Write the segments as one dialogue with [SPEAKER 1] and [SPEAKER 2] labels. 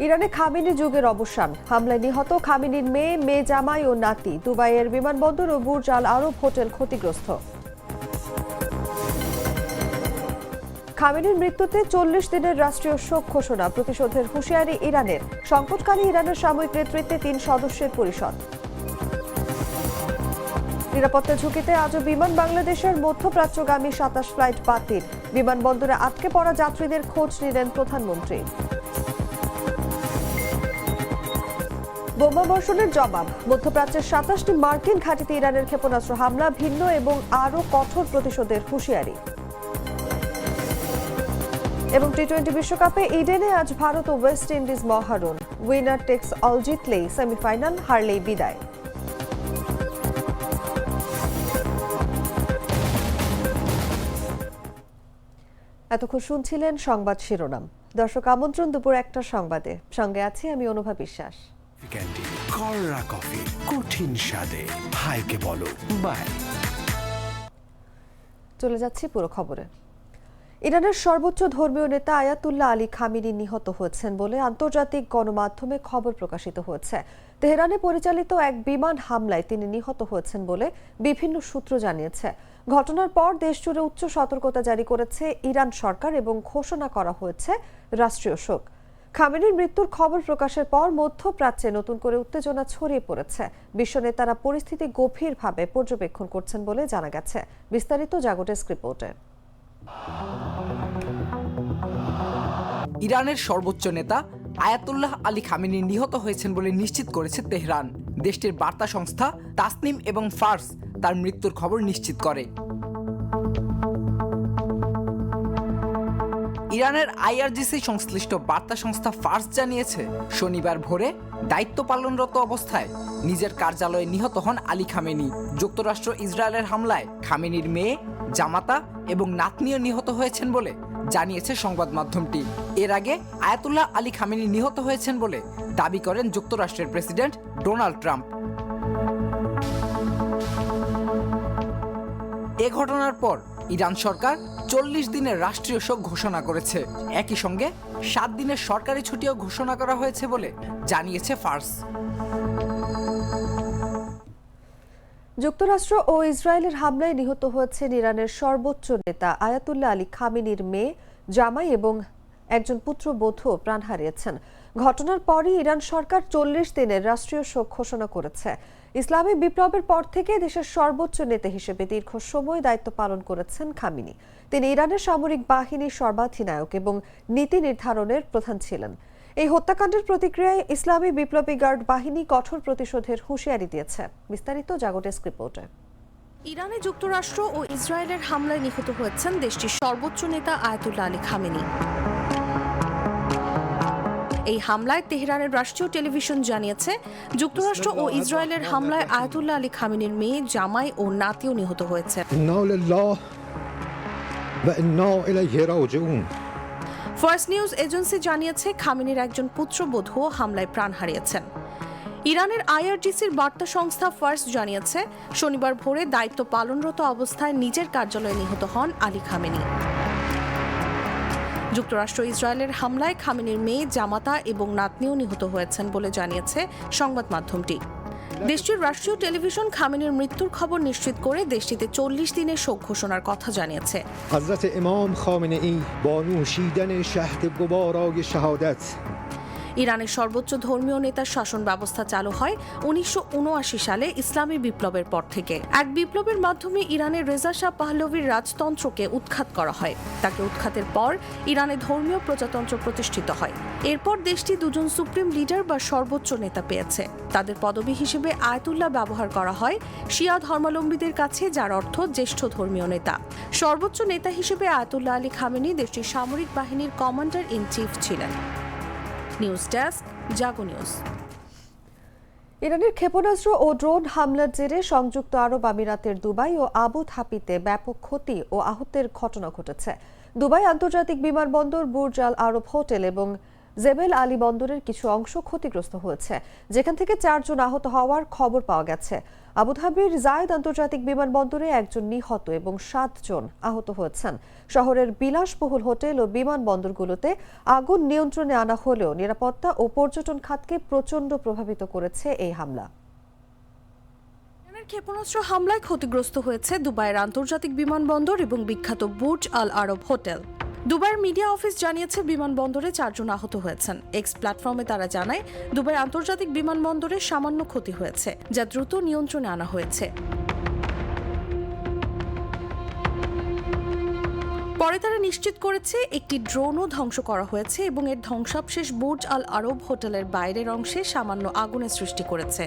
[SPEAKER 1] ইরানে খামেনি যুগের অবসান, হামলায় নিহত খামেনির মেয়ে জামাই ও নাতি। দুবাইয়ের বিমানবন্দর ও বুর্জ আল আরব হোটেল ক্ষতিগ্রস্ত। খামেনির মৃত্যুতে 40 দিনের রাষ্ট্রীয় শোক ঘোষণা, প্রতিশোধের হুঁশিয়ারি ইরানের। সংকটকালে ইরানের সাময়িক নেতৃত্বে 3 সদস্যের পরিষদ। নিরাপত্তা ঝুঁকিতে আজও বিমান বাংলাদেশের মধ্যপ্রাচ্যগামী 27 ফ্লাইট বাতিল। বিমানবন্দরে আটকে পড়া যাত্রীদের খোঁজ নিলেন প্রধানমন্ত্রী। বোমা বর্ষণের জবাব, মধ্যপ্রাচ্যের 27টি মার্কিন ঘাঁটিতে ইরানের ক্ষেপণাস্ত্র হামলা, ভিন্ন এবং আরও কঠোর প্রতিশোধের হুঁশিয়ারি। এবং টি-20 বিশ্বকাপে ইডেনে আজ ভারত ও ওয়েস্ট ইন্ডিজ মহারণ। উইনার টেক্স অল জিতলেই সেমিফাইনাল, হারলেই বিদায়। এতক্ষণ শুনছিলেন সংবাদ শিরোনাম। দর্শক, আমন্ত্রণ দুপুর 1টার সংবাদে। সঙ্গে আছি আমি অনুভা বিশ্বাস।
[SPEAKER 2] কররা কফি, কঠিন স্বাদে, হাইকে বলো বাই।
[SPEAKER 1] চলে যাচ্ছি পুরো খবরে। ইরানের সর্বোচ্চ ধর্মীয় নেতা আয়াতুল্লাহ আলী খামেনি নিহত হয়েছেন বলে আন্তর্জাতিক গণমাধ্যমে খবর প্রকাশিত হয়েছে। তেহরানে পরিচালিত এক বিমান হামলায় তিনি নিহত হয়েছেন বলে বিভিন্ন সূত্র জানিয়েছে। ঘটনার পর দেশজুড়ে উচ্চ সতর্কতা জারি করেছে ইরান সরকার এবং ঘোষণা করা হয়েছে রাষ্ট্রীয় শোক। খামেনির মৃত্যুর খবর প্রকাশের পর মধ্যপ্রাচ্যে নতুন করে উত্তেজনা ছড়িয়ে পড়েছে। বিশ্ব নেতারা পরিস্থিতি গভীরভাবে পর্যবেক্ষণ করছেন বলে জানা গেছে। বিস্তারিত জাগো ডেস্ক রিপোর্টে।
[SPEAKER 3] ইরানের সর্বোচ্চ নেতা আয়াতুল্লাহ আলী খামেনি নিহত হয়েছেন বলে নিশ্চিত করেছে তেহরান। দেশটির বার্তা সংস্থা তাসনিম এবং ফার্স তার মৃত্যুর খবর নিশ্চিত করে। ইরানের আইআরজিসি সংশ্লিষ্ট বার্তা সংস্থা ফার্স জানিয়েছে, শনিবার ভোরে দায়িত্ব পালনরত অবস্থায় নিজের কার্যালয়ে নিহত হন আলী খামেনি। যুক্তরাষ্ট্র ইসরায়েলের হামলায় খামেনির মেয়ে, জামাতা এবং নাতনিও নিহত হয়েছেন বলে জানিয়েছে সংবাদ মাধ্যমটি। এর আগে আয়াতুল্লাহ আলী খামেনি নিহত হয়েছেন বলে দাবি করেন যুক্তরাষ্ট্রের প্রেসিডেন্ট ডোনাল্ড ট্রাম্প। এ ঘটনার পর ইরান সরকার 40 দিনের রাষ্ট্রীয় শোক ঘোষণা করেছে। একই সঙ্গে 7 দিনের সরকারি ছুটিও ঘোষণা করা হয়েছে বলে জানিয়েছে ফার্স।
[SPEAKER 1] যুক্তরাষ্ট্র ও ইসরায়েলের হামলায় নিহত হয়েছেন ইরানের সর্বোচ্চ নেতা আয়াতুল্লাহ আলী খামেনির মেয়ে, জামাই এবং একজন পুত্রবধূ প্রাণ হারিয়েছেন। ঘটনার পরই ইরান সরকার 40 দিনের রাষ্ট্রীয় শোক ঘোষণা করেছে। ইসলামী বিপ্লবের পর থেকে দেশের সর্বোচ্চ নেতা হিসেবে দীর্ঘ সময় দায়িত্ব পালন করেছেন খামেনি। তিনি ইরানের সামরিক বাহিনীর সর্বাধিনায়ক এবং নীতি নির্ধারণের প্রধান ছিলেন। এই হত্যাকাণ্ডের প্রতিক্রিয়ায় ইসলামী বিপ্লবী গার্ড বাহিনী কঠোর প্রতিশোধের হুঁশিয়ারি দিয়েছে। বিস্তারিত জাগো ডেস্ক রিপোর্টে।
[SPEAKER 4] ইরানে যুক্তরাষ্ট্র ও ইসরায়েলের হামলায় নিহত হয়েছেন দেশটির সর্বোচ্চ নেতা আয়াতুল্লাহ আলী খামেনি। এই হামলায় তেহরানের রাষ্ট্রীয় টেলিভিশন জানিয়েছে, যুক্তরাষ্ট্র ও ইসরায়েলের হামলায় আয়াতুল্লাহ আলী খামেনির মেয়ে, জামাই ও নাতিও নিহত হয়েছে। ফার্স্ট নিউজ এজেন্সি জানিয়েছে, খামেনির একজন পুত্রবধূও হামলায় প্রাণ হারিয়েছেন। ইরানের আইআরজিসির বার্তা সংস্থা ফার্স জানিয়েছে, শনিবার ভোরে দায়িত্ব পালনরত অবস্থায় নিজের কার্যালয়ে নিহত হন আলী খামেনি। যুক্তরাষ্ট্র ইসরায়েলের হামলায় খামেনির মেয়ে, জামাতা এবং নাতনিও নিহত হয়েছেন বলে জানিয়েছে সংবাদ মাধ্যমটি। দেশটির রাষ্ট্রীয় টেলিভিশন খামেনির মৃত্যুর খবর নিশ্চিত করে দেশটিতে 40 দিনের শোক ঘোষণার কথা জানিয়েছে।
[SPEAKER 5] হযরত ইমাম খামেনেই বা নূশিদান শাহদ গুবারায়ে শাহাদাত।
[SPEAKER 4] ইরানের সর্বোচ্চ ধর্মীয় নেতার শাসন ব্যবস্থা চালু হয় 1979 সালে ইসলামী বিপ্লবের পর থেকে। এক বিপ্লবের মাধ্যমে ইরানের রেজা শাহ পাহলভির রাজতন্ত্রকে উৎখাত করা হয়। তাকে উৎখাতের পর ইরানে ধর্মীয় প্রজাতন্ত্র প্রতিষ্ঠিত হয়। এরপর দেশটি দুজন সুপ্রিম লিডার বা সর্বোচ্চ নেতা পেয়েছে। তাদের পদবি হিসেবে আয়াতুল্লাহ ব্যবহার করা হয় শিয়া ধর্মাবলম্বীদের কাছে, যার অর্থ জ্যেষ্ঠ ধর্মীয় নেতা। সর্বোচ্চ নেতা হিসেবে আয়াতুল্লাহ আলী খামেনি দেশটির সামরিক বাহিনীর কমান্ডার ইন চিফ ছিলেন। নিউজ ডেস্ক, জাগো নিউজ।
[SPEAKER 1] ইরানের ক্ষেপণাস্ত্র ও ড্রোন হামলার জেরে সংযুক্ত আরব আমিরাতের দুবাই ও আবু ধাবিতে ব্যাপক ক্ষতি ও আহতের ঘটনা ঘটেছে। দুবাই আন্তর্জাতিক বিমানবন্দর, বুর্জ আল আরব হোটেল এবং জেবেল আলী বন্দরের কিছু অংশ ক্ষতিগ্রস্ত হয়েছে, যেখান থেকে 4 জন আহত হওয়ার খবর পাওয়া গেছে। আবুধাবির জায়েদ আন্তর্জাতিক বিমানবন্দরে একজন নিহত এবং 7 জন আহত হয়েছেন। শহরের বিলাসবহুল হোটেল ও বিমানবন্দরগুলোতে আগুন নিয়ন্ত্রণে আনা হলেও নিরাপত্তা ও পর্যটন খাতকে প্রচণ্ড প্রভাবিত করেছে এই হামলা।
[SPEAKER 4] ক্ষেপণাস্ত্র হামলায় ক্ষতিগ্রস্ত হয়েছে দুবাইয়ের আন্তর্জাতিক বিমানবন্দর এবং বিখ্যাত বুর্জ আল আরব হোটেল। দুবাইয়ের মিডিয়া অফিস জানিয়েছে বিমানবন্দরে 4 জন আহত হয়েছেন। এক্স প্ল্যাটফর্মে তারা জানায় দুবাই আন্তর্জাতিক বিমানবন্দরে সামান্য ক্ষতি হয়েছে, যা দ্রুত নিয়ন্ত্রণে আনা হয়েছে। পরে তারা নিশ্চিত করেছে একটি ড্রোনও ধ্বংস করা হয়েছে এবং এর ধ্বংসাবশেষ বুর্জ আল আরব হোটেলের বাইরের অংশে সামান্য আগুনের সৃষ্টি করেছে।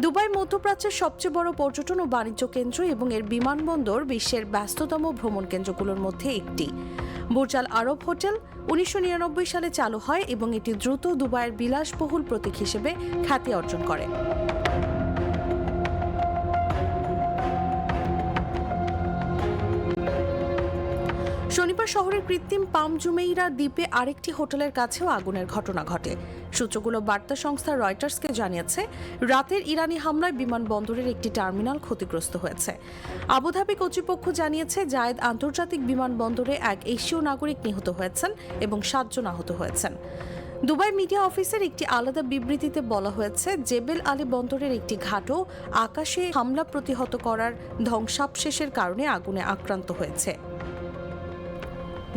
[SPEAKER 4] দুবাই মধ্যপ্রাচ্যের সবচেয়ে বড় পর্যটন ও বাণিজ্য কেন্দ্র এবং এর বিমানবন্দর বিশ্বের ব্যস্ততম ভ্রমণ কেন্দ্রগুলোর মধ্যে একটি। বুর্জ আল আরব হোটেল 1999 সালে চালু হয় এবং এটি দ্রুত দুবাইয়ের বিলাসবহুল প্রতীক হিসেবে খ্যাতি অর্জন করে। শনিবার শহরের কৃত্রিম পাম জুমেইরা দ্বীপে আরেকটি হোটেলের কাছেও আগুনের ঘটনা ঘটে। সূত্রগুলো বার্তা সংস্থা রয়টার্সকে জানিয়েছে, রাতের ইরানি হামলায় বিমানবন্দরের একটি টার্মিনাল ক্ষতিগ্রস্ত হয়েছে। আবুধাবি কর্তৃপক্ষ জানিয়েছে জায়েদ আন্তর্জাতিক বিমানবন্দরে এক এশীয় নাগরিক নিহত হয়েছেন এবং 7 জন আহত হয়েছেন। দুবাই মিডিয়া অফিসের একটি আলাদা বিবৃতিতে বলা হয়েছে, জেবেল আলী বন্দরের একটি ঘাটও আকাশে হামলা প্রতিহত করার ধ্বংসাবশেষের কারণে আগুনে আক্রান্ত হয়েছে।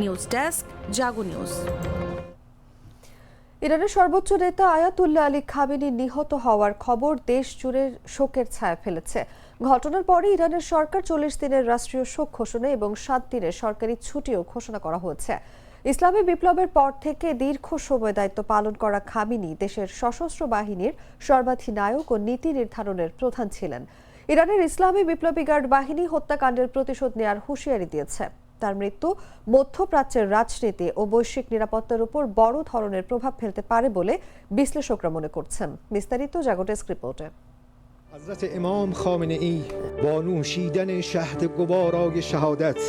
[SPEAKER 4] নিউজ ডেস্ক, জাগো নিউজ।
[SPEAKER 1] ইরানের সর্বোচ্চ নেতা আয়াতুল্লাহ আলী খামেনি নিহত হওয়ার খবর দেশ জুড়ে শোকের ছায়া ফেলেছে। ঘটনার পরে ইরানের সরকার 40 দিনের রাষ্ট্রীয় শোক ঘোষণা এবং 7 দিনের সরকারি ছুটিও ঘোষণা করা হয়েছে। ইসলামী বিপ্লবের পর থেকে দীর্ঘ সময় দায়িত্ব পালন করা খামেনি দেশের সশস্ত্র বাহিনীর সর্বাধিনায়ক ও নীতি নির্ধারণের প্রধান ছিলেন। ইরানের ইসলামী বিপ্লবী গার্ড বাহিনী হত্যাকাণ্ডের প্রতিশোধ নেওয়ার হুঁশিয়ারি দিয়েছে। তার মৃত্যু মধ্যপ্রাচ্যের রাজনীতি ও বৈশ্বিক নিরাপত্তার উপর বড় ধরনের প্রভাব ফেলতে পারে বলে বিশ্লেষকরা মনে করছেন। বিস্তারিত জাগো ডেস্ক রিপোর্টে।
[SPEAKER 5] حضرت امام خامنه ای با نوشیدن شهد گوارای شهادت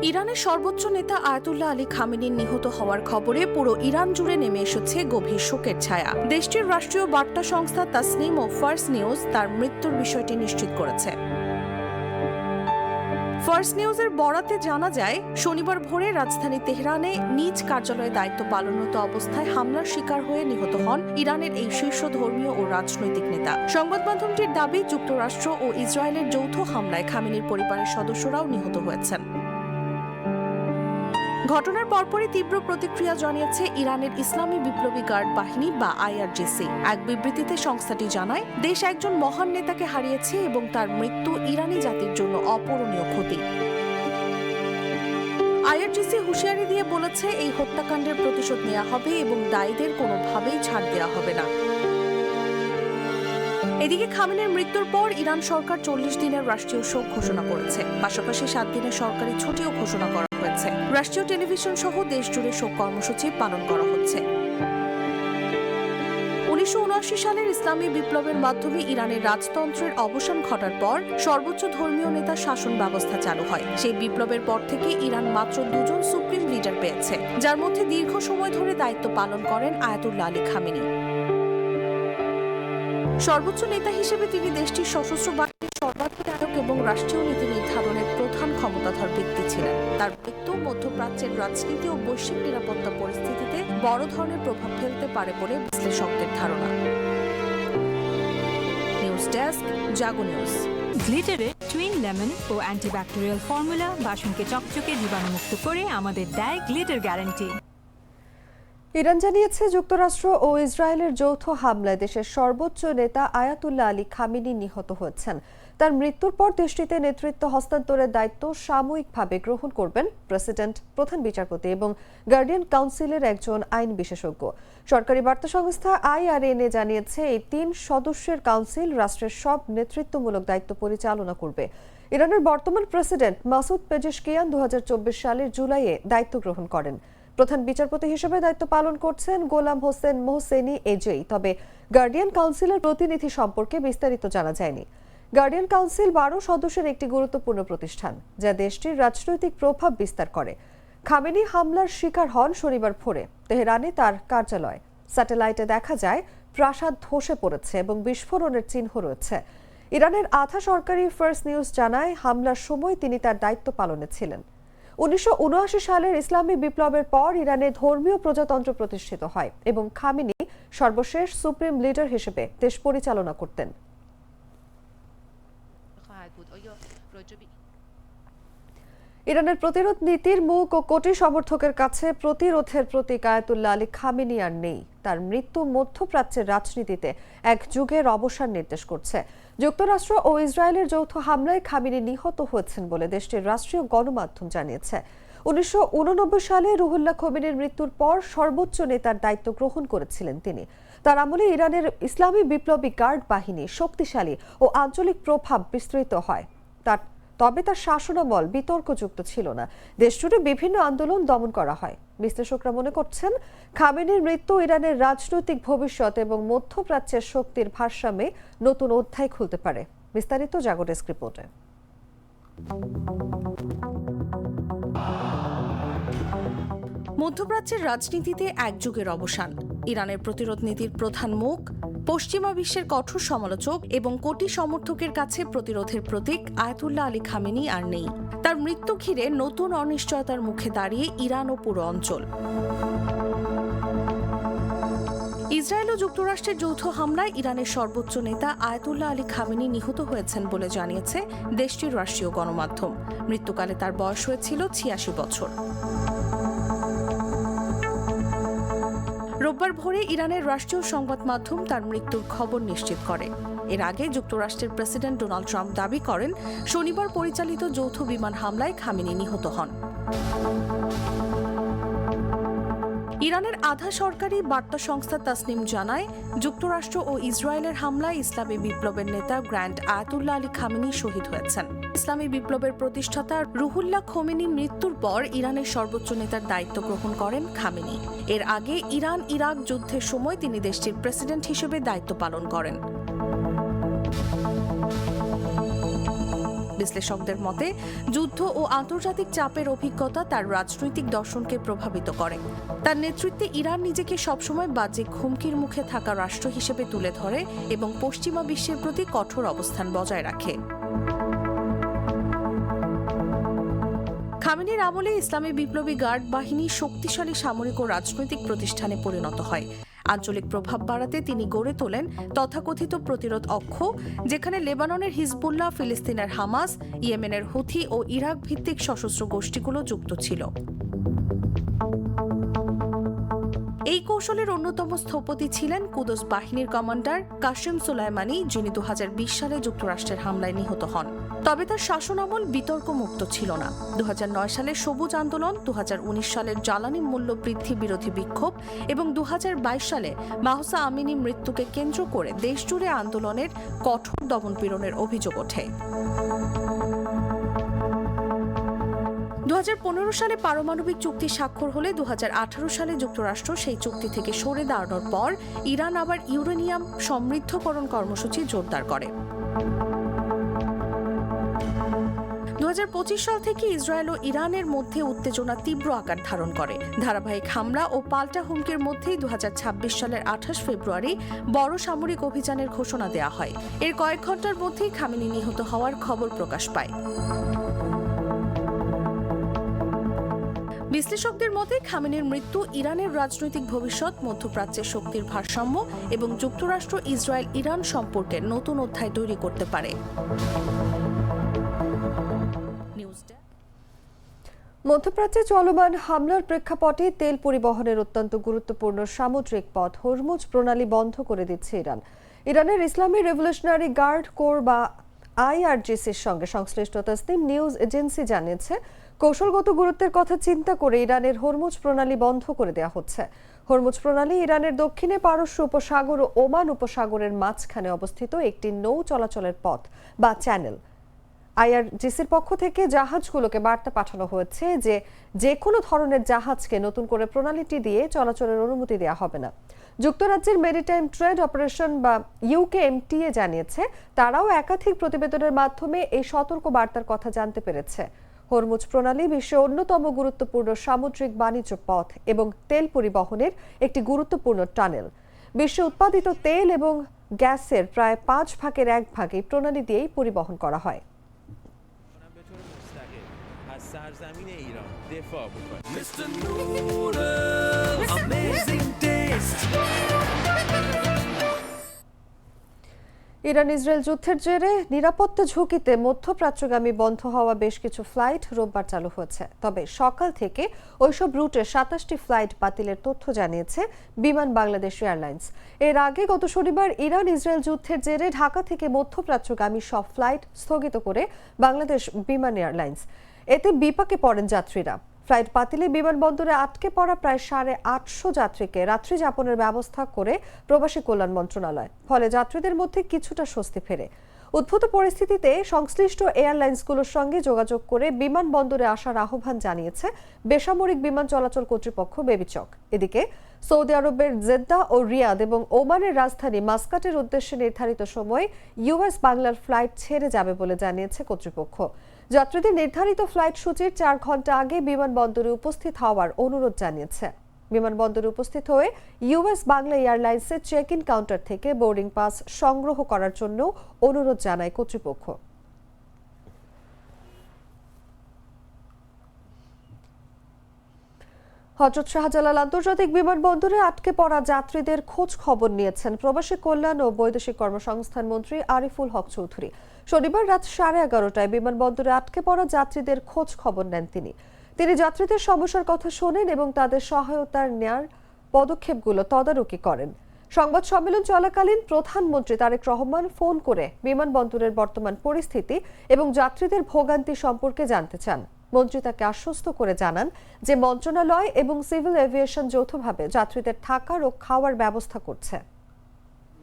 [SPEAKER 4] ইরানের সর্বোচ্চ নেতা আয়াতুল্লাহ আলী খামেনির নিহত হওয়ার খবরে পুরো ইরান জুড়ে নেমে এসেছে গভীর শোকের ছায়া। দেশটির রাষ্ট্রীয় বার্তা সংস্থা তাসনিম ও ফার্স নিউজ তার মৃত্যুর বিষয়টি নিশ্চিত করেছে। ফার্স নিউজের বরাতে জানা যায়, শনিবার ভোরে রাজধানী তেহরানে নিজ কার্যালয়ে দায়িত্ব পালনরত অবস্থায় হামলার শিকার হয়ে নিহত হন ইরানের এই শীর্ষ ধর্মীয় ও রাজনৈতিক নেতা। সংবাদ মাধ্যমটির দাবি, যুক্তরাষ্ট্র ও ইসরায়েলের যৌথ হামলায় খামেনির পরিবারের সদস্যরাও নিহত হয়েছেন। ঘটনার পরপরই তীব্র প্রতিক্রিয়া জানিয়েছে ইরানের ইসলামী বিপ্লবী গার্ড বাহিনী বা IRGC। এক বিবৃতিতে সংস্থাটি জানায়, দেশ একজন মহান নেতাকে হারিয়েছে এবং তার মৃত্যু ইরানি জাতির জন্য অপূরণীয় ক্ষতি। IRGC হুঁশিয়ারি দিয়ে বলেছে, এই হত্যাকাণ্ডের প্রতিশোধ নেওয়া হবে এবং দায়ীদের কোনোভাবেই ছাড় দেওয়া হবে না। এদিকে খামেনির মৃত্যুর পর ইরান সরকার 40 দিনের রাষ্ট্রীয় শোক ঘোষণা করেছে। পাশাপাশি 7 দিনের সরকারি ছুটিও ঘোষণা করা হয়েছে। রাষ্ট্রীয় টেলিভিশন সহ দেশ জুড়ে শোক কর্মসূচি পালন করা হচ্ছে। 1979 সালের ইসলামী বিপ্লবের মাধ্যমে ইরানের রাজতন্ত্রের অবসান ঘটার পর সর্বোচ্চ ধর্মীয় নেতার শাসন ব্যবস্থা চালু হয়। সেই বিপ্লবের পর থেকে ইরান মাত্র 2 জন সুপ্রিম লিডার পেয়েছে, যার মধ্যে দীর্ঘ সময় ধরে দায়িত্ব পালন করেন আয়াতুল্লাহ আলী খামেনি। সর্বোচ্চ নেতা হিসেবে তিনি দেশটির সশস্ত্র বাহিনীর সর্বাধিনায়ক এবং রাষ্ট্রীয় নীতি নির্ধারণের প্রধান ক্ষমতাধর ব্যক্তি ছিলেন। তার মৃত্যু মধ্যপ্রাচ্যের রাজনীতি ও বৈশ্বিক নিরাপত্তা পরিস্থিতিতে বড় ধরনের প্রভাব ফেলতে পারে বলে বিশ্লেষকদের ধারণা। নিউজ ডেস্ক, জাগো নিউজ।
[SPEAKER 6] গ্লিটারের টুইন লেমন ও অ্যান্টিব্যাকটেরিয়াল ফর্মুলা বাসনকে চকচকে জীবাণুমুক্ত করে আমাদের দেয় গ্লিটার গ্যারান্টি।
[SPEAKER 1] ইরান জানিয়েছে, যুক্তরাষ্ট্র ও ইসরায়েলের যৌথ হামলায় দেশের সর্বোচ্চ নেতা আয়াতুল্লাহ আলী খামেনি নিহত হয়েছেন। তার মৃত্যুর পর দেশটিতে নেতৃত্ব হস্তান্তরের দায়িত্ব সাময়িকভাবে গ্রহণ করবেন প্রেসিডেন্ট, প্রধান বিচারপতি এবং গার্ডিয়ান কাউন্সিলের একজন আইন বিশেষজ্ঞ। সরকারি বার্তা সংস্থা IRNA জানিয়েছে, এই 3 সদস্যের কাউন্সিল রাষ্ট্রের সব নেতৃত্বমূলক দায়িত্ব পরিচালনা করবে। ইরানের বর্তমান প্রেসিডেন্ট মাসুদ পেজেশকিয়ান 2024 সালের জুলাইয়ে দায়িত্ব গ্রহণ করেন। প্রধান বিচারপতি হিসেবে দায়িত্ব পালন করছেন গোলাম হোসেন মোহসেনি এজেই। তবে গার্ডিয়ান কাউন্সিলের প্রতিনিধি সম্পর্কে বিস্তারিত জানা যায়নি। গার্ডিয়ান কাউন্সিল 12 সদস্যের একটি গুরুত্বপূর্ণ প্রতিষ্ঠান, যা দেশটির রাজনৈতিক প্রভাব বিস্তার করে। খামেনি হামলার শিকার হন শনিবার ভোরে তেহরানে তার কার্যালয়। স্যাটেলাইটে দেখা যায় প্রাসাদ ধসে পড়েছে এবং বিস্ফোরণের চিহ্ন রয়েছে। ইরানের আধা সরকারি ফার্স্ট নিউজ জানায়, হামলার সময় তিনি তার দায়িত্ব পালনে ছিলেন। 1979 সালের ইসলামী বিপ্লবের পর ইরানে ধর্মীয় প্রজাতন্ত্র প্রতিষ্ঠিত হয় এবং খামেনি সর্বশেষ সুপ্রিম লিডার হিসেবে দেশ পরিচালনা করতেন। ইরানের প্রতিরোধ নীতির মুখ ও কোটি সমর্থকের কাছে প্রতিরোধের প্রতীক আয়াতুল্লাহ আলী খামেনি আর নেই। তার মৃত্যু মধ্যপ্রাচ্যের রাজনীতিতে এক যুগের অবসান নির্দেশ করছে। যুক্তরাষ্ট্র ও ইসরায়েলের যৌথ হামলায় খামেনি নিহত হয়েছেন বলে দেশটির রাষ্ট্রীয় গণমাধ্যম জানিয়েছে। 1989 সালে রুহুল্লাহ খোমেনির মৃত্যুর পর সর্বোচ্চ নেতার দায়িত্ব গ্রহণ করেছিলেন তিনি। তার আমলে ইরানের ইসলামী বিপ্লবী গার্ড বাহিনী শক্তিশালী ও আঞ্চলিক প্রভাব বিস্তৃত হয়। তবে তার শাসনামল বিতর্কযুক্ত ছিল না। দেশজুড়ে বিভিন্ন আন্দোলন দমন করা হয়। বিশ্লেষকরা মনে করছেন, খামেনির মৃত্যু ইরানের রাজনৈতিক ভবিষ্যৎ এবং মধ্যপ্রাচ্যের শক্তির ভারসাম্যে নতুন অধ্যায় খুলতে পারে। বিস্তারিত জাগো ডেস্ক রিপোর্টে।
[SPEAKER 4] মধ্যপ্রাচ্যের রাজনীতিতে এক যুগের অবসান। ইরানের প্রতিরোধ নীতির প্রধান মুখ, পশ্চিমা বিশ্বের কঠোর সমালোচক এবং কোটি সমর্থকের কাছে প্রতিরোধের প্রতীক আয়াতুল্লাহ আলী খামেনি আর নেই। তার মৃত্যু ঘিরে নতুন অনিশ্চয়তার মুখে দাঁড়িয়ে ইরান ও পুরো অঞ্চল। ইসরায়েল ও যুক্তরাষ্ট্রের যৌথ হামলায় ইরানের সর্বোচ্চ নেতা আয়াতুল্লাহ আলী খামেনি নিহত হয়েছেন বলে জানিয়েছে দেশটির রাষ্ট্রীয় গণমাধ্যম। মৃত্যুকালে তার বয়স হয়েছিল 86 বছর। রোববার ভোরে ইরানের রাষ্ট্রীয় সংবাদ মাধ্যম তার মৃত্যুর খবর নিশ্চিত করে। এর আগে যুক্তরাষ্ট্রের প্রেসিডেন্ট ডোনাল্ড ট্রাম্প দাবি করেন, শনিবার পরিচালিত যৌথ বিমান হামলায় খামেনি নিহত হন। ইরানের আধা সরকারি বার্তা সংস্থা তাসনিম জানায়, যুক্তরাষ্ট্র ও ইসরায়েলের হামলায় ইসলামী বিপ্লবের নেতা গ্র্যান্ড আয়াতুল্লাহ আলী খামেনি শহীদ হয়েছেন। ইসলামী বিপ্লবের প্রতিষ্ঠাতা রুহুল্লাহ খোমেনি মৃত্যুর পর ইরানের সর্বোচ্চ নেতার দায়িত্ব গ্রহণ করেন খামেনি। এর আগে ইরান ইরাক যুদ্ধের সময় তিনি দেশটির প্রেসিডেন্ট হিসেবে দায়িত্ব পালন করেন। বিশ্লেষকদের মতে, যুদ্ধ ও আন্তর্জাতিক চাপের অভিজ্ঞতা তার রাজনৈতিক দর্শনকে প্রভাবিত করে। তার নেতৃত্বে ইরান নিজেকে সবসময় বাহ্যিক হুমকির মুখে থাকা রাষ্ট্র হিসেবে তুলে ধরে এবং পশ্চিমা বিশ্বের প্রতি কঠোর অবস্থান বজায় রাখে। খামেনির আমলে ইসলামী বিপ্লবী গার্ড বাহিনী শক্তিশালী সামরিক ও রাজনৈতিক প্রতিষ্ঠানে পরিণত হয়। আঞ্চলিক প্রভাব বাড়াতে তিনি গড়ে তোলেন তথাকথিত প্রতিরোধ অক্ষ, যেখানে লেবাননের হিজবুল্লাহ, ফিলিস্তিনের হামাস, ইয়েমেনের হুথি ও ইরাক ভিত্তিক সশস্ত্র গোষ্ঠীগুলো যুক্ত ছিল। এই কৌশলের অন্যতম স্থপতি ছিলেন কুদস বাহিনীর কমান্ডার কাসেম সোলাইমানি, যিনি 2020 সালে যুক্তরাষ্ট্রের হামলায় নিহত হন। তবে তার শাসনামল বিতর্কমুক্ত ছিল না। 2009 সালের সবুজ আন্দোলন, 2019 সালের জ্বালানি মূল্য বৃদ্ধি বিরোধী বিক্ষোভ এবং 2022 সালে মাহসা আমিনি মৃত্যুকে কেন্দ্র করে দেশজুড়ে আন্দোলনের কঠোর দমনপীড়নের অভিযোগ ওঠে। 2015 সালে পারমাণবিক চুক্তি স্বাক্ষর হলে 2018 সালে যুক্তরাষ্ট্র সেই চুক্তি থেকে সরে দাঁড়ানোর পর ইরান আবার ইউরেনিয়াম সমৃদ্ধকরণ কর্মসূচি জোরদার করে। 2025 সাল থেকে ইসরায়েল ও ইরানের মধ্যে উত্তেজনা তীব্র আকার ধারণ করে। ধারাবাহিক হামলা ও পাল্টা হুমকির মধ্যেই 2026 সালের 28 ফেব্রুয়ারি বড় সামরিক অভিযানের ঘোষণা দেওয়া হয়। এর কয়েক ঘন্টার মধ্যেই খামেনি নিহত হওয়ার খবর প্রকাশ পায়। বিশ্লেষকদের মতে, খামেনির মৃত্যু ইরানের রাজনৈতিক ভবিষ্যৎ, মধ্যপ্রাচ্যের শক্তির ভারসাম্য এবং যুক্তরাষ্ট্র ইসরায়েল ইরান সম্পর্কের নতুন অধ্যায় তৈরি করতে পারে।
[SPEAKER 1] মধ্যপ্রাচ্যে চলমান হামলার প্রেক্ষাপটে তেল পরিবহনের অত্যন্ত গুরুত্বপূর্ণ সামুদ্রিক পথ হরমুজ প্রণালী বন্ধ করে দিচ্ছে ইরান। ইরানের ইসলামী রেভলিউশনারি গার্ড কোর বা আইআরজিসির সঙ্গে সংশ্লিষ্ট তাসনিম নিউজ এজেন্সি জানিয়েছে, কৌশলগত গুরুত্বের কথা চিন্তা করে ইরানের হরমুজ প্রণালী বন্ধ করে দেওয়া হচ্ছে। হরমুজ প্রণালী ইরানের দক্ষিণে পারস্য উপসাগর ও ওমান উপসাগরের মাঝখানে অবস্থিত একটি নৌ চলাচলের পথ বা চ্যানেল। আইআরজিসির পক্ষ থেকে জাহাজগুলোকে বার্তা পাঠানো হয়েছে যে কোনো ধরনের জাহাজকে নতুন করে প্রণালীটি দিয়ে চলাচলের অনুমতি দেওয়া হবে না। যুক্তরাজ্যের মেরিটাইম ট্রেড অপারেশন বা ইউকেএমটিএ জানিয়েছে, তারাও একাধিক প্রতিবেদনের মাধ্যমে এই সতর্ক বার্তার কথা জানতে পেরেছে। হরমুজ প্রণালী বিশ্বের অন্যতম গুরুত্বপূর্ণ সামুদ্রিক বাণিজ্য পথ এবং তেল পরিবহনের একটি গুরুত্বপূর্ণ টানেল। বিশ্বে উৎপাদিত তেল এবং গ্যাসের প্রায় 1/5 এই প্রণালী দিয়েই পরিবহন করা হয়।
[SPEAKER 7] از سرزمین ایران دفاع بکنه.
[SPEAKER 1] ইরান ইসরায়েল যুদ্ধের জেরে নিরাপত্তা ঝুঁকিতে মধ্যপ্রাচ্যগামী বন্ধ হওয়া বেশ কিছু ফ্লাইট রোববার চালু হয়েছে। তবে সকাল থেকে ওইসব রুটে 27টি ফ্লাইট বাতিলের তথ্য জানিয়েছে বিমান বাংলাদেশ এয়ারলাইন্স। এর আগে গত শনিবার ইরান ইসরায়েল যুদ্ধের জেরে ঢাকা থেকে মধ্যপ্রাচ্যগামী সব ফ্লাইট স্থগিত করে বাংলাদেশ বিমান এয়ারলাইন্স। এতে বিপাকে পড়েন যাত্রীরা। ফ্লাইট বাতিলে বিমানবন্দরে আটকে পড়া প্রায় 850 যাত্রীকে রাত্রি যাপনের ব্যবস্থা করে প্রবাসী কল্যাণ মন্ত্রণালয়। ফলে যাত্রীদের মধ্যে কিছুটা স্বস্তি ফেরে। উদ্ভূত পরিস্থিতিতে সংশ্লিষ্ট এয়ারলাইন্সগুলোর সঙ্গে যোগাযোগ করে বিমানবন্দরে আসার আহ্বান জানিয়েছে বেসামরিক বিমান চলাচল কর্তৃপক্ষ বেবিচক। এদিকে সৌদি আরবের জেদ্দা ও রিয়াদ এবং ওমানের রাজধানী মাস্কাটের উদ্দেশ্যে নির্ধারিত সময় ইউএস বাংলার ফ্লাইট ছেড়ে যাবে বলে জানিয়েছে কর্তৃপক্ষ। যাত্রীদের নির্ধারিত ফ্লাইট সূচির 4 ঘন্টা আগে বিমানবন্দরে উপস্থিত হওয়ার অনুরোধ জানিয়েছে। বিমানবন্দরে উপস্থিত হয়ে ইউএস বাংলা এয়ারলাইন্সের চেক ইন কাউন্টার থেকে বোর্ডিং পাস সংগ্রহ করার জন্য অনুরোধ জানায় কর্তৃপক্ষ। হযরত শাহজালাল আন্তর্জাতিক বিমানবন্দরে আটকে পড়া যাত্রীদের খোঁজ খবর নিয়েছেন প্রবাসী কল্যাণ ও বৈদেশিক কর্মসংস্থান মন্ত্রী আরিফুল হক চৌধুরী। শনিবার রাত 11:30টায় বিমানবন্দরে আটকে পড়া যাত্রীদের খোঁজ খবর নেন তিনি যাত্রীদের সমস্যার কথা শোনেন এবং তাদের সহায়তার নেয়ার পদক্ষেপগুলো তদারকি করেন। সংবাদ সম্মেলন চলাকালীন প্রধানমন্ত্রী তারেক রহমান ফোন করে বিমানবন্দরের বর্তমান পরিস্থিতি এবং যাত্রীদের ভোগান্তি সম্পর্কে জানতে চান। মন্ত্রী তাকে আশ্বস্ত করে জানান যে মন্ত্রণালয় এবং সিভিল এভিয়েশন যৌথভাবে যাত্রীদের থাকার ও খাওয়ার ব্যবস্থা করছে।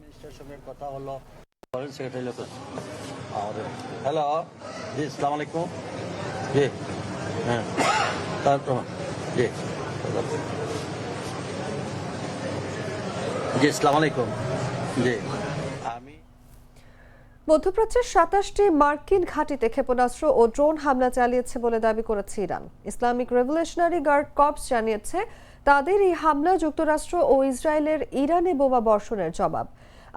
[SPEAKER 8] মিনিস্টারের সঙ্গে কথা হলো, ফরেন সেক্রেটারি লোক আমাদের। হ্যালো, জি আসসালামু আলাইকুম। জি হ্যাঁ, তারপর জি জি আসসালামু আলাইকুম। জি
[SPEAKER 1] মধ্যপ্রাচ্যের 27টি মার্কিন ঘাঁটিতে ক্ষেপণাস্ত্র ও ড্রোন হামলা চালিয়েছে বলে দাবি করেছে Iran. Islamic revolutionary guard corps জানিয়েছে তাদের এই হামলা যুক্তরাষ্ট্র ও ইসরায়েলের ইরানে বোমা বর্ষণের জবাব।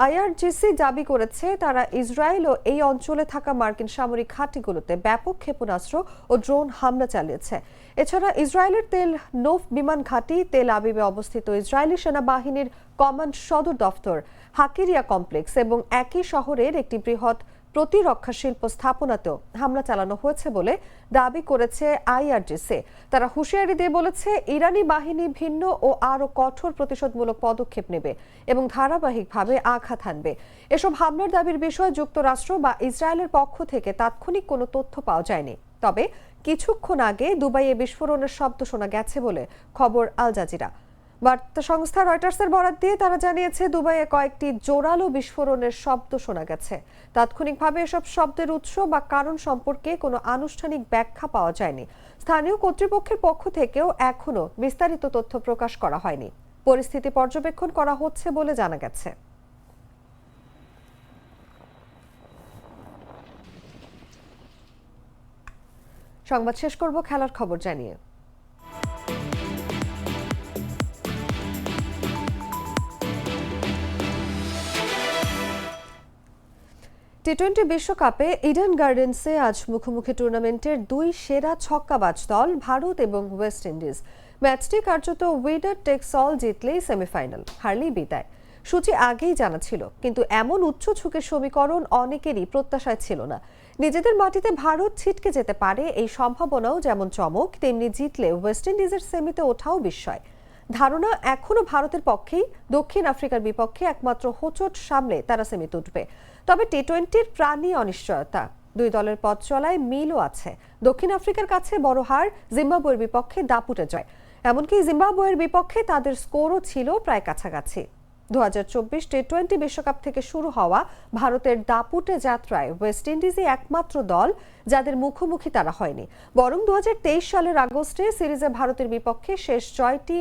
[SPEAKER 1] আইআরজিসি দাবি করেছে তারা ইসরায়েল ও এই অঞ্চলে থাকা মার্কিন সামরিক ঘাঁটিগুলোতে ব্যাপক ক্ষেপণাস্ত্র ও ড্রোন হামলা চালিয়েছে। এছাড়া ইসরায়েলের তেল নোফ বিমান ঘাঁটি, তেল আবিবে অবস্থিত ইসরায়েলি সেনাবাহিনীর কমান্ড সদর দফতর, হাকিরিয়া কমপ্লেক্স এবং একই শহরের একটি বৃহৎ প্রতিরক্ষা শিল্প স্থাপনাতেও হামলা চালানো হয়েছে বলে দাবি করেছে আইআরজিসি। তারা হুঁশিয়ারি দিয়ে বলেছে ইরানি বাহিনী ভিন্ন ও আরও কঠোর প্রতিশোধমূলক পদক্ষেপ নেবে এবং ধারাবাহিকভাবে আঘাত হানবে। এসব হামলার দাবির বিষয়ে যুক্তরাষ্ট্র বা ইসরায়েলের পক্ষ থেকে তাৎক্ষণিক কোনো তথ্য পাওয়া যায়নি। তবে কিছুক্ষণ আগে দুবাইয়ে বিস্ফোরণের শব্দ শোনা গেছে বলে খবর আল জাজিরা। বার্তা সংস্থা রয়টার্সের বরাত দিয়ে তারা জানিয়েছে দুবাইয়ে কয়েকটি জোরালো বিস্ফোরণের শব্দ শোনা গেছে। তাৎক্ষণিকভাবে এসব শব্দের উৎস বা কারণ সম্পর্কে কোনো আনুষ্ঠানিক ব্যাখ্যা পাওয়া যায়নি। স্থানীয় কর্তৃপক্ষের পক্ষ থেকেও এখনো বিস্তারিত তথ্য প্রকাশ করা হয়নি। পরিস্থিতি পর্যবেক্ষণ করা হচ্ছে বলে জানা গেছে। সংবাদ শেষ করব খেলার খবর জানিয়ে। টি-20 বিশ্বকাপে ইডেন গার্ডেন্সে আজ মুখোমুখি টুর্নামেন্টের 2 সেরা ছক্কাবাজ দল ভারত এবং ওয়েস্ট ইন্ডিজ। ম্যাচটি কার্যত উইনার টেকস অল জিতলেই সেমিফাইনাল, হারলেই বিদায়। সূচি আগেই জানা ছিল, কিন্তু এমন উচ্চ ঝুঁকির সমীকরণ অনেকেরই প্রত্যাশায় ছিল না। নিজেদের মাটিতে ভারত ছিটকে যেতে পারে এই সম্ভাবনাও যেমন চমক, তেমনি জিতলে ওয়েস্ট ইন্ডিজের সেমিতে ওঠাও বিস্ময়। ধারণা এখনো ভারতের পক্ষেই দক্ষিণ আফ্রিকার বিপক্ষে একমাত্র হোঁচট সামলে তারা সেমিতে উঠবে। তবে টি-20-র প্রাণী অনিশ্চয়তা, দুই দলের পথ চলায় মিলও আছে। দক্ষিণ আফ্রিকার কাছে বড় হার, জিম্বাবুয়ের বিপক্ষে দাপুটে জয়। এমনকি জিম্বাবুয়ের বিপক্ষে তাদের স্কোরও ছিল প্রায় কাছাকাছি। 2024 টি-20 বিশ্বকাপ থেকে শুরু হওয়া ভারতের দাপুটে যাত্রায় ওয়েস্ট ইন্ডিজই একমাত্র দল যাদের মুখোমুখি তারা হয়নি। বরং 2023 সালের আগস্টে সিরিজে ভারতের বিপক্ষে শেষ জয়টি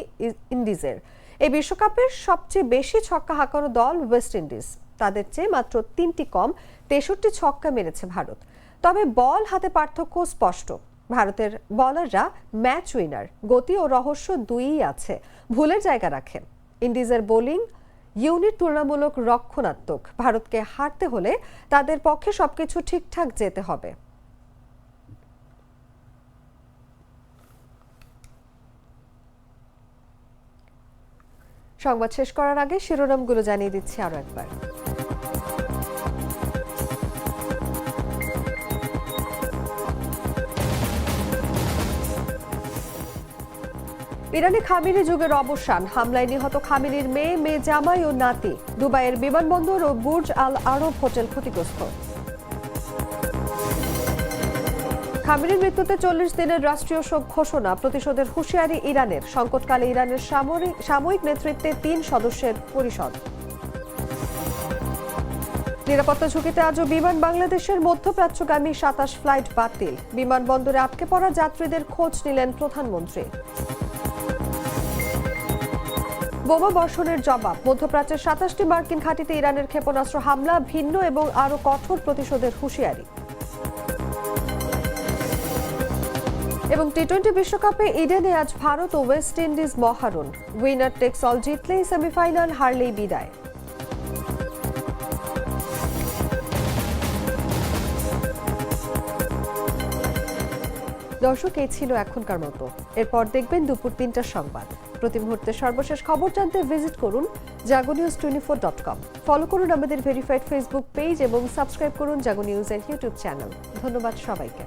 [SPEAKER 1] ইন্ডিজের। এই বিশ্বকাপের সবচেয়ে বেশি ছক্কা হাঁকানো দল ওয়েস্ট ইন্ডিজ। তাদের চেয়ে মাত্র 3টি কম 63 ছক্কা মেরেছে ভারত। তবে বল হাতে পার্থক্য স্পষ্ট। ভারতের বলাররা ম্যাচ উইনার, গতি ও রহস্য দুইই আছে, ভুলের জায়গা রাখে। ইন্ডিজের বোলিং ইউনিট তুলনামূলক রক্ষণাত্মক। ভারতকে হারতে হলে তাদের পক্ষে সবকিছু ঠিকঠাক যেতে হবে। সংবাদ শেষ করার আগে শিরোনামগুলো জানিয়ে দিচ্ছি আরো একবার। ইরানে খামেনি যুগের অবসান, হামলায় নিহত খামেনির মেয়ে জামাই ও নাতি। দুবাইয়ের বিমানবন্দর ও বুর্জ আল আরব হোটেল ক্ষতিগ্রস্ত। খামেনির মৃত্যুতে 40 দিনের রাষ্ট্রীয় শোক ঘোষণা, প্রতিশোধের হুঁশিয়ারি ইরানের। সংকটকালে ইরানের সাময়িক নেতৃত্বে 3 সদস্যের পরিষদ। নিরাপত্তা ঝুঁকিতে আজও বিমান বাংলাদেশের মধ্যপ্রাচ্যগামী 27 ফ্লাইট বাতিল। বিমানবন্দরে আটকে পড়া যাত্রীদের খোঁজ নিলেন প্রধানমন্ত্রী। বোমা বর্ষণের জবাব, মধ্যপ্রাচ্যের 27টি মার্কিন ঘাঁটিতে ইরানের ক্ষেপণাস্ত্র হামলা, ভিন্ন এবং আরও কঠোর প্রতিশোধের হুঁশিয়ারি। এবং টি-20 বিশ্বকাপে ইডেনে আজ ভারত ও ওয়েস্ট ইন্ডিজ মহারণ। উইনার টেক্স অল জিতলেই সেমিফাইনাল, হারলেই বিদায়। দর্শক, এই ছিল এখনকার মতো। এরপর দেখবেন দুপুর 3টার সংবাদ। প্রতি মুহূর্তে সর্বশেষ খবর জানতে ভিজিট করুন jagonews24.com। ফলো করুন আমাদের ভেরিফাইড ফেসবুক পেজ এবং সাবস্ক্রাইব করুন জাগো নিউজের ইউটিউব চ্যানেল। ধন্যবাদ সবাইকে।